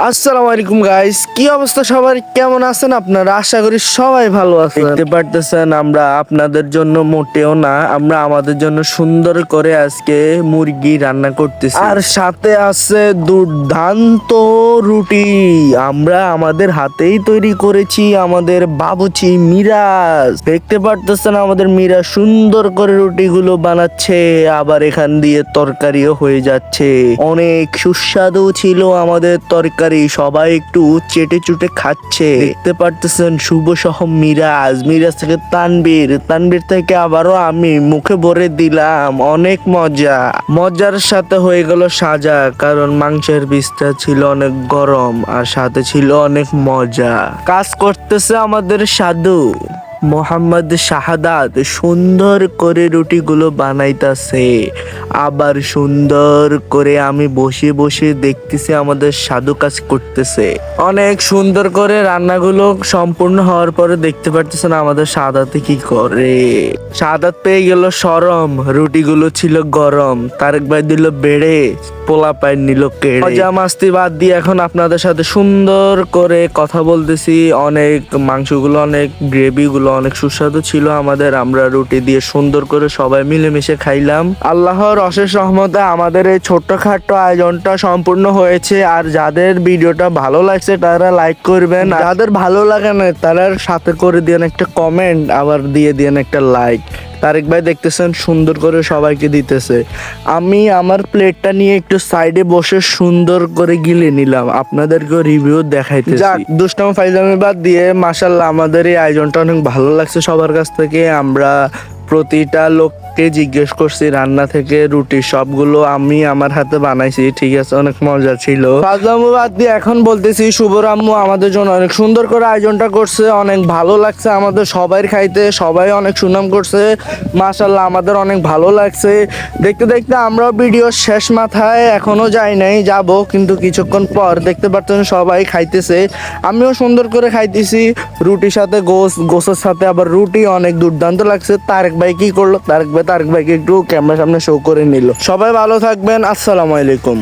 আসসালামু আলাইকুম গাইস, কি অবস্থা সবার? কেমন আছেন আপনারা? আশা করি সবাই ভালো আছেন। দেখতে পারতেছেন আমরা আপনাদের জন্য মোটেও না, আমরা আমাদের জন্য সুন্দর করে আজকে মুরগি রান্না করতেছি, আর সাথে আছে দুর্দান্ত রুটি। আমরা আমাদের হাতেই তৈরি করেছি, আমাদের বাবুচি মিরাজ। দেখতে পারতেছেন আমাদের মিরাজ সুন্দর করে রুটিগুলো বানাচ্ছে, আবার এখান দিয়ে তরকারিও হয়ে যাচ্ছে। অনেক সুস্বাদু ছিল আমাদের তরকারি, সবাই একটু চেটে চুটে খাচ্ছে। দেখতে পারতেছেন শুভ সহ মিরাজ, মিরাজ থেকে তানবীর, তানবীর থেকে আবারও আমি মুখে ভরে দিলাম। অনেক মজার সাথে হয়ে গেল সাজা, কারণ মাংসের পিসটা ছিল অনেক গরম আর সাথে ছিল অনেক মজা। কাজ করতেছে আমাদের সাধু মোহাম্মদ শাহাদাত, সুন্দর করে রুটিগুলো বানাইতাছে। আবার সুন্দর করে আমি বসে বসে দেখতেছি আমাদের সাধু কাজ করতেছে। অনেক সুন্দর করে রান্নাগুলো সম্পূর্ণ হওয়ার পরে দেখতে পারতেছেন আমাদের সাদাতে কি করে। সাদাত পেয়ে গেল সরম, রুটিগুলো ছিল গরম, তারেক ভাই দিল বেড়ে, পোলা পায় নিল কেড়ে। মজা মাস্তি বাদ দিয়ে এখন আপনাদের সাথে সুন্দর করে কথা বলতেছি। অনেক মাংসগুলো, অনেক গ্রেভিগুলো অনেক সুস্বাদু ছিল আমাদের। আমরা রুটি দিয়ে সুন্দর করে সবাই মিলেমিশে খাইলাম। আল্লাহর অশেষ রহমতে আমাদের এই ছোট্টখাট্ট আয়োজনটা সম্পূর্ণ হয়েছে। আর যাদের ভিডিওটা ভালো লাগছে তারা লাইক করবেন, যাদের ভালো লাগে না তারা সাথে করে দিয়েন একটা কমেন্ট, আবার দিয়ে দিয়েন একটা লাইক। তারেক ভাই দেখতেছেন সুন্দর করে সবাইকে দিতেছে। আমি আমার প্লেটটা নিয়ে একটু সাইডে বসে সুন্দর করে গিলে নিলাম, আপনাদেরকে রিভিউ দেখাইতে। যাক, দুষ্টাম ফাইজলামি বাদ দিয়ে মাশাআল্লাহ আমাদের এই আয়োজনটা অনেক ভালো লাগছে সবার কাছ থেকে। আমরা প্রতিটা লোককে জিজ্ঞেস করছি, রান্না থেকে রুটি সবগুলো আমি আমার হাতে বানাইছি, ঠিক আছে, অনেক মজা ছিল। ফাজলামু বাদ দিয়ে এখন বলতেছি, শুভর আম্মু আমাদের জন্য অনেক সুন্দর করে আয়োজনটা করছে, অনেক ভালো লাগছে আমাদের সবাই খাইতে, সবাই অনেক সুনাম করছে। মাশাআল্লাহ আমাদের অনেক ভালো লাগছে। দেখতে দেখতে আমরা ভিডিও শেষ মাথায়, এখনো যাই নাই, যাব কিন্তু কিছুক্ষণ পর। দেখতে পাচ্ছেন সবাই খাইতেছে, আমিও সুন্দর করে খাইতেছি। রুটির সাথে গোসের সাথে আবার রুটি, অনেক দুর্দান্ত লাগছে। তারেক ভাই কি করলো, তারেক ভাইকে একটু ক্যামেরার সামনে শো করে নিল। সবাই ভালো থাকবেন, আসসালামু আলাইকুম।